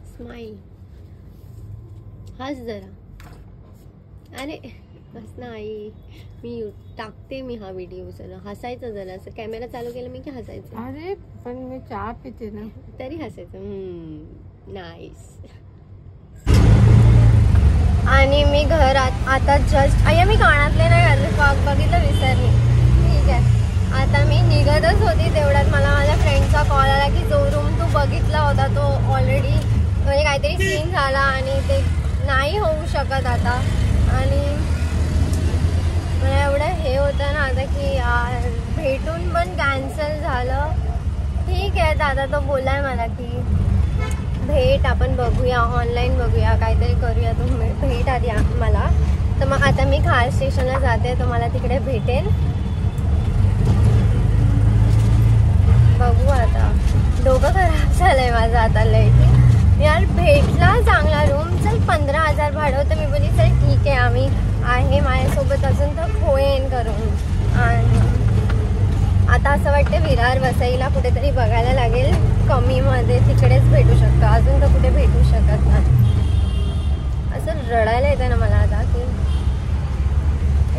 Smile, हस जरा. अरे हस नाही, मी टाकते मी हा व्हिडिओ. जरा हसायचं, जरा असं कॅमेरा चालू केला मी की हसायचं. अरे पण मी चहा पिते ना, तरी हसायचं. नाईस. आणि मी घरात आता जस्ट मी कानातले नाही घातले, बघितलं विसरली. ठीक आहे, आता मी निघतच होती तेवढ्यात मला माझ्या फ्रेंडचा कॉल आला की जो रूम तू बघितला होता तो ऑलरेडी म्हणजे काहीतरी सीन झाला आणि ते नाही होऊ शकत आता. आणि मला एवढं हे होतं ना आता की यार भेटून पण कॅन्सल झालं. ठीक आहे, दादा तो बोलाय मला की भेट, आपण बघूया, ऑनलाईन बघूया, काहीतरी करूया, तू भेट आधी मला. तर मग आता मी खार स्टेशनला जाते, तर मला तिकडे भेटेल. बघू आता, डोकं खराब झालंय माझं आता लय. यार भेटला चांगला रूम, चल 15,000 भाडं. तर मी बोलली चल ठीक आहे, आम्ही आहे माझ्यासोबत अजून तर होईन करून. आणि आता असं वाटतं विरार वसईला कुठेतरी बघायला लागेल कमीमध्ये, तिकडेच भेटू शकतो, अजून तर कुठे भेटू शकत नाही. असं रडायला येतं ना मला आता की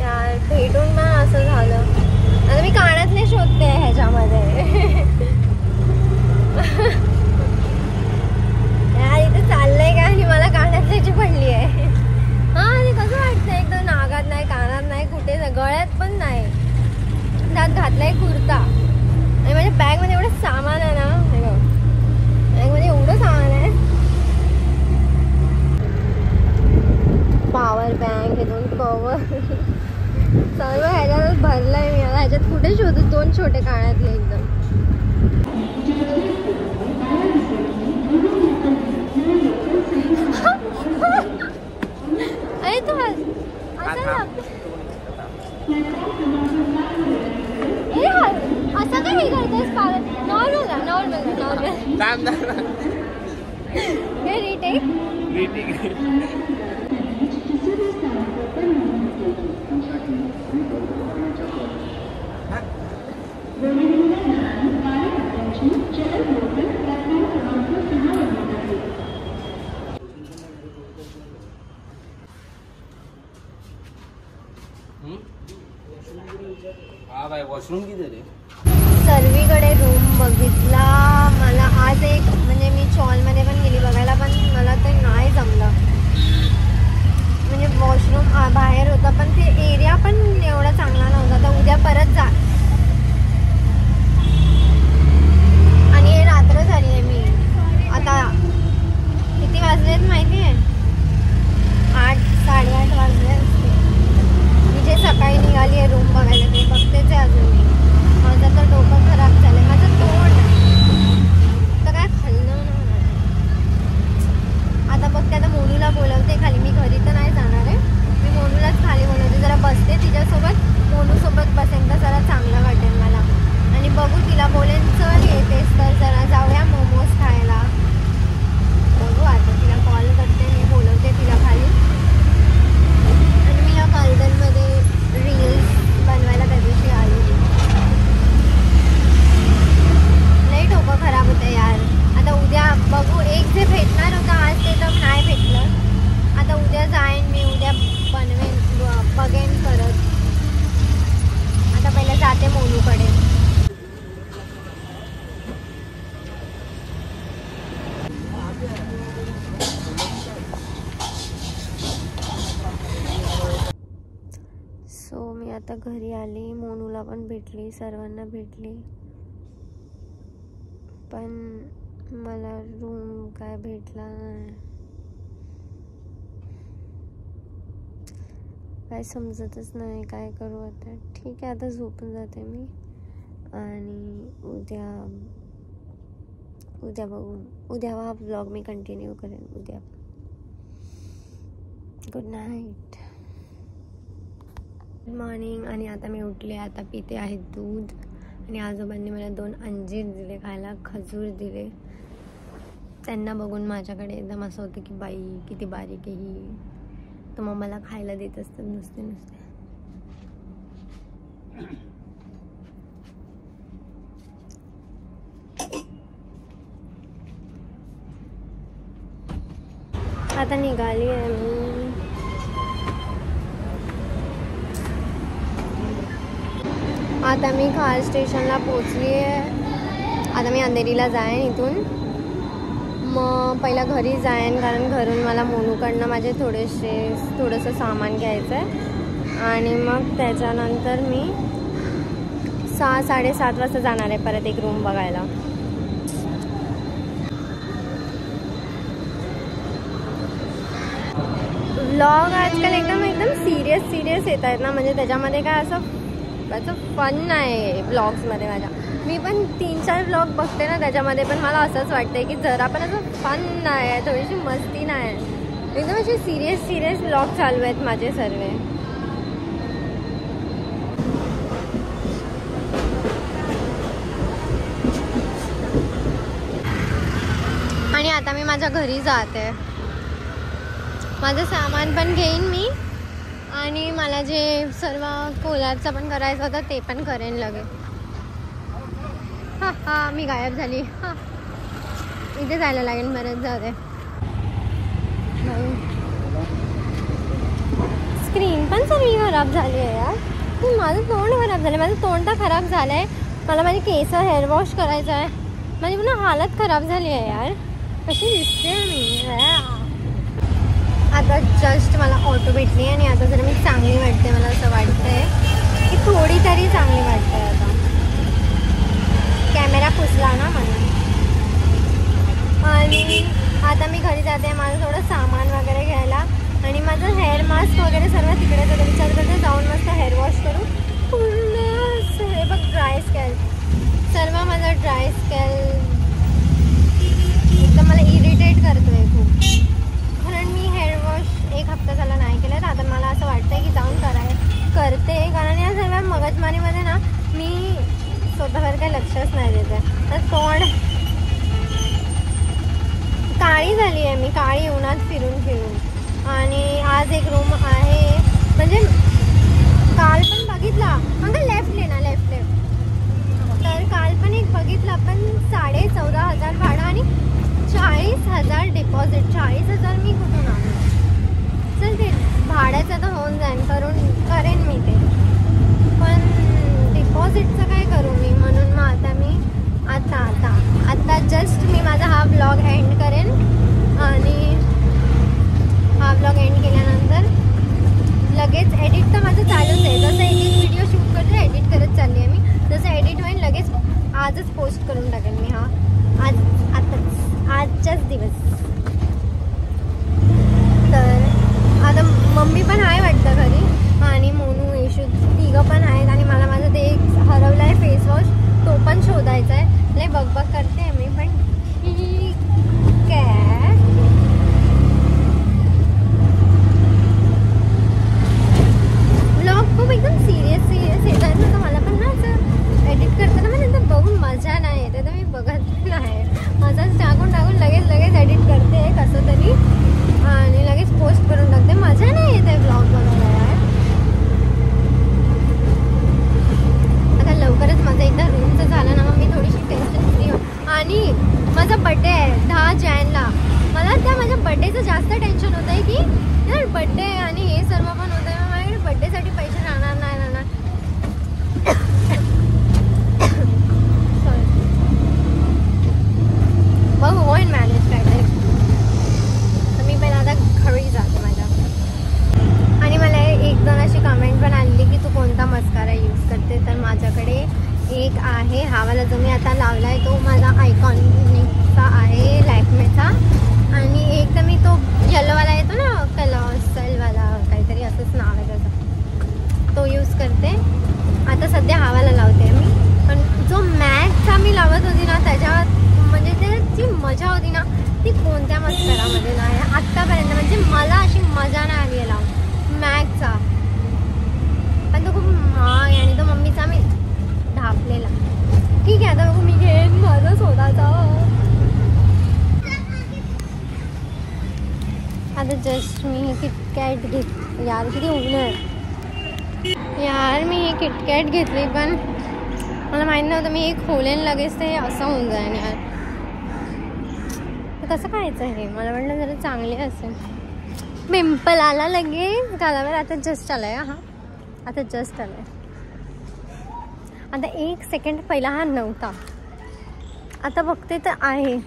यार भेटून पण असं झालं. आता मी कानातले शोधते ह्याच्यामध्ये. यार इथे चाललंय का आणि मला कानातल्याची पडली आहे. हा, ते कसं वाटतं, एकदम नागात नाही, कानात नाही, कुठे गळ्यात पण नाही. त्यात घातलाय कुर्ता आणि माझ्या बॅग मध्ये एवढं सामान आहे ना, बॅग मध्ये एवढं सामान आहे. पॉवर बँक, हे 2 कवर सर्व ह्याच्यात भरलंय मी. आता ह्याच्यात कुठे शोधू 2 छोटे कानातले एकदम. अरे तू असं काय हे करतेस पागल. नॉर्मल हे रिटेक. वॉशरूम किती रे? सर्वीकडे रूम बघितला. मला आज एक म्हणजे मी चॉलमध्ये पण गेली बघायला, पण मला ते नाही जमलं. म्हणजे वॉशरूम बाहेर होता पण ते एरिया पण एवढा चांगला नव्हता. तर उद्या परत जा. आणि हे रात्र झाली आहे. मी आता किती वाजलेत माहिती आहे? 8, 8:30 वाजले असते. मी जे सकाळी निघाली आहे रूम बघायला ते बघतेच आहे अजून मी. माझं तर डोकं खराब झालंय. माझं तोंड तर काय खाल्लं ना. आता बघते, आता मोनूला बोलवते खाली. मी घरी तर नाही जाणार आहे, मी मोनूलाच खाली बोलवते. जरा बसते तिच्यासोबत, मोनूसोबत बसेन तर जरा चांगलं वाटेल मला. आणि बघू, तिला बोलेन चल येतेस तर जरा जाऊया मोमोज खायला. बघू आता, तिला कॉल करते, मी बोलवते तिला खाली. आणि मी या गार्डनमध्ये रील्स बनवायला त्या दिवशी आली. लई डोकं खराब होतं यार. आता उद्या बघू, एक जे भेटणार होतं आज ते तर नाही भेटलं. आता उद्या जाईन मी, उद्या बनवेन, बघेन परत. आता पहिलं जाते मोनूकडे. सो मी आता घरी आली, मोनूला पण भेटली, सर्वांना भेटली. पण मला रूम काय भेटला नाही. काय समजतच नाही काय करू आता. ठीक आहे, आता झोपून जाते मी. आणि उद्या बघू. उद्या हा ब्लॉग मी कंटिन्यू करेन उद्या. Good night. Good morning. आणि आता मी उठले, आता पिते आहे दूध. आणि आजोबांनी मला 2 अंजीर दिले खायला, खजूर दिले. त्यांना बघून माझ्याकडे एकदम असं होतं की बाई किती बारीक आहे ही. तर मग मला खायला देत असतात नुसते. आता निघाली आहे मी. आता मी खार स्टेशनला पोचली आहे. आता मी अंधेरीला जाईन इथून. मग पहिला घरी जाईन, कारण घरून मला मोनूकडनं माझे थोडंसं सामान घ्यायचं आहे. आणि मग त्याच्यानंतर मी 6-7:30 वाजता जाणार आहे परत एक रूम बघायला. व्लॉग आजकाल एकदम सिरियस येत आहेत ना, म्हणजे त्याच्यामध्ये काय असं फन नाही व्लॉग्समध्ये माझ्या. मी पण 3-4 व्लॉग बघते ना, त्याच्यामध्ये पण मला असंच वाटतंय की जरा पण असं फन नाही आहे, थोडीशी मस्ती नाही आहे. एकदम असे सिरियस व्लॉग चालू आहेत माझे सर्व. आणि आता मी माझ्या घरी जाते. माझं सामान पण घेईन मी, आणि मला जे सर्व कोलारचं पण करायचं होतं ते पण करेन लगेच. हा मी गायब झाली. इथे जायला लागेल बरंच. जाते. स्क्रीन पण सगळी खराब झाली आहे यार. माझं तोंड खराब झालं. माझं तोंड तर खराब झालं आहे. मला माझी केस हेअर वॉश करायचं आहे. माझी पुन्हा हालत खराब झाली आहे यार. कशी दिसते मी. आता जस्ट मला ऑटो भेटली आणि आता जर मी चांगली वाटते. मला असं वाटतंय की थोडी तरी चांगली वाटते. आता कॅमेरा पुसला ना म्हणून. आणि आता मी घरी जाते. माझं थोडं सामान वगैरे घ्यायला, आणि माझं हेअर मास्क वगैरे सर्व तिकडे जाते. विचार करते जाऊन मस्त हेअर वॉश करू. पूर्ण हे बघ ड्राय स्कॅल्प, सर्व माझं ड्राय स्कॅल्प एकदम मला इरिटेट करतोय खूप. कारण मी हेअर वॉश 1 हफ्ता झाला नाही केलं. तर आता मला असं वाटतंय की जाऊन करते. कारण या सर्व मगजमारीमध्ये ना मी स्वतःवर काही लक्षच नाही देते. तर तोंड काळी झाली आहे मी, काळी उन्हात फिरून. आणि आज एक रूम आहे, म्हणजे काल पण बघितला. अंकल लेफ्ट लेना, लेफ्ट. तर काल पण एक बघितला, पण 14,500 भाडं आणि 40,000 डिपॉझिट. 40,000 मी कुठून आणू. चल ते भाड्याचं तर होऊन जाईन, करेन मी ते, पण डिपॉझिटचं काय करू मी. म्हणून मग आता मी आता जस्ट मी माझा हा ब्लॉग एंड करेन. आणि हा ब्लॉग एंड केल्यानंतर लगेच एडिट तर माझं चालूच आहे. जसं एक व्हिडिओ शूट करते एडिट करत चालली आहे मी. जसं एडिट होईल लगेच आजच पोस्ट करून टाकेन मी. आजच्याच दिवस. तर आता मम्मी पण आहे वाटतं घरी, आणि मोनू येशू तिघं पण आहेत. आणि मला माझं ते एक हरवलं आहे फेस वॉश, तो पण शोधायचा आहे. लय बघ करते मी पण. ठीक आहे. ब्लॉग खूप एकदम सिरियस येत आहेत ना, तर मला पण ना असं एडिट करताना मला नंतर बघून मजा नाही येते. तर मी बघत नाही, असंच टाकून लगेच एडिट करते कसं तरी, आणि लगेच पोस्ट करून टाकते. मजा नाही येते ब्लॉग बनवायला यार. आता लवकरच माझं एकदा रूमचं झालं ना, मग मी थोडीशी टेन्शन फ्री हो. आणि माझा बड्डे आहे 10 जानेला. मला त्या माझ्या बड्डेचं जास्त टेन्शन होतं आहे की यार बड्डे आणि हे सर्व पण होतं आहे. माझ्याकडे बड्डेसाठी पैसे राहणार नाही. बघू होईन मॅनेज काय तरी. तर मी पहिला आता घरी जाते माझ्या. आणि मला एक दोन अशी कमेंट पण आली की तू कोणता मस्कारा यूज करते. तर माझ्याकडे एक आहे हा वाला जो मी आता लावला आहे, तो माझा आयकॉनिकचा आहे लॅक्मेचा. आणि एक तर मी तो येलोवाला येतो ना कलॉसलवाला, काहीतरी असंच नाव आहे त्याचं, तो यूज करते. आता सध्या हा वाला लावते मी. पण जो मॅटचा मी लावत होती ना, त्याच्यावर म्हणजे त्याची मजा होती ना, ती कोणत्या मस्करामध्ये नाही आत्तापर्यंत. म्हणजे मला अशी मजा नाही आली आहे लावून मॅटचा. पण तो खूप महाग आहे, आणि तो मम्मीचा मी ढापलेला. ठीक आहे, आता बघू मी घेईन माझा स्वतःचा. आता जस्ट मी हे किटकॅट यार किती ऊन आहे यार. मी हे किटकॅट घेतली, पण मला माहीत नव्हतं मी हे खोलेन लगेच ते असं होऊन जाईन यार. कसं खायचं हे? मला वाटलं जरा चांगली असेल. पिंपल आला लगेच गालावर. आता जस्ट आलाय. हा आता जस्ट आलाय. आता 1 सेकंड पहिला हा नव्हता. आता बघते तर आहे.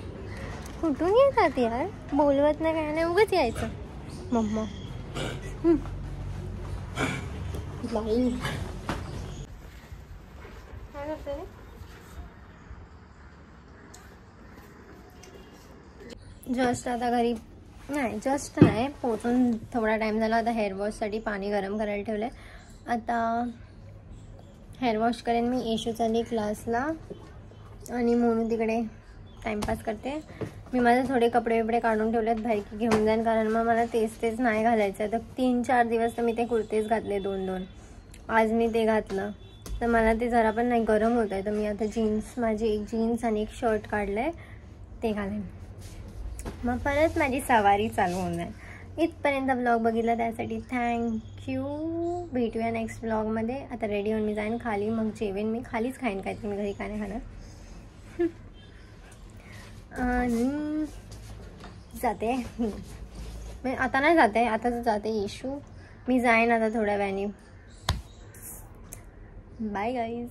कुठून येतात यार? बोलवत नाही काय नाही, उगाच यायचं. मम्मा बाई काय करते? जस्ट आता घरी नाही, जस्ट नाही पोचून थोडा टाईम झाला. आता हेअर वॉशसाठी पाणी गरम करायला ठेवलं आहे. आता हेअर वॉश करेन मी. येशू चालली क्लासला आणि मोनू तिकडे टाईमपास करते. मी माझे थोडे कपडे बिपडे काढून ठेवलेत बाहेर की घेऊन जाईन, कारण मग मला तेच नाही घालायचं. तर 3-4 दिवस तर मी ते कुर्तेच घातले 2-2. आज मी ते घातलं तर मला ते जरा पण नाही गरम होत आहे. तर मी आता जीन्स, माझी एक जीन्स आणि एक शर्ट काढलं आहे ते घालेन. मग परत माझी सवारी चालू होणार. इथपर्यंत ब्लॉग बघितला त्यासाठी थँक्यू. भेटूया नेक्स्ट ब्लॉगमध्ये. आता रेडी होऊन मी जाईन खाली, मग जेवेन. मी खालीच खाईन काहीतरी, मी घरी काय नाही खाणार. आणि जाते मी आता. नाही जाते आता, जाते येशू. मी जाईन आता थोड्या वेळाने. Bye guys.